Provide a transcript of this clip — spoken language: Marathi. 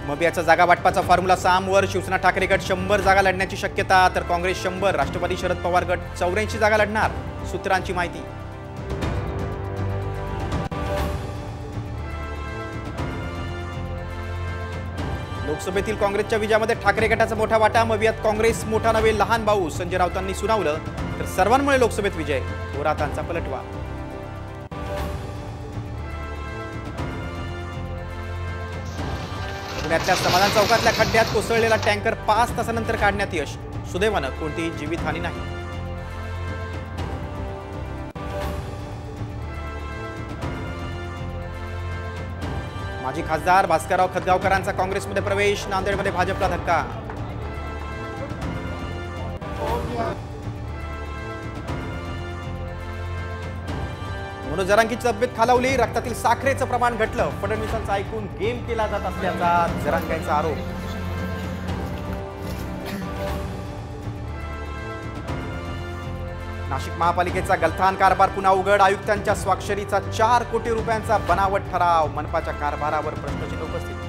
मबियाचा जागा वाटपाचा फॉर्म्युला 6 वर शिवसेना ठाकरे गट 100 जागा लढण्याची शक्यता, तर काँग्रेस 100, राष्ट्रवादी शरद पवार गट 84 जागा लढणार, सूत्रांची माहिती। लोकसभेतील काँग्रेसच्या विजयामध्ये ठाकरे गटाचा मोठा वाटा, मबियात काँग्रेस मोठा नव्हे लहान भाऊ, संजय राऊतांनी सुनावलं, तर सर्वांमुळे लोकसभेत विजय, थोरातांचा पलटवार। पुण्यातल्या समाधान चौकातल्या खड्ड्यात कोसळलेला टँकर 5 तासानंतर काढण्यात यश, सुदैवानं कोणतीही जीवितहानी नाही। माजी खासदार भास्करराव खतगावकरांचा काँग्रेसमध्ये प्रवेश, नांदेडमध्ये भाजपला धक्का। मनोज जरांगीची तब्येत खालावली, रक्तातील साखरेचं प्रमाण घटलं, फडणवीसांचं ऐकून गेम केला जात असल्याचा जरांगेंचा आरोप। नाशिक महापालिकेचा गलथान कारभार पुन्हा उघड, आयुक्तांच्या स्वाक्षरीचा 4 कोटी रुपयांचा बनावट ठराव, मनपाच्या कारभारावर प्रश्नचिन्ह उपस्थित।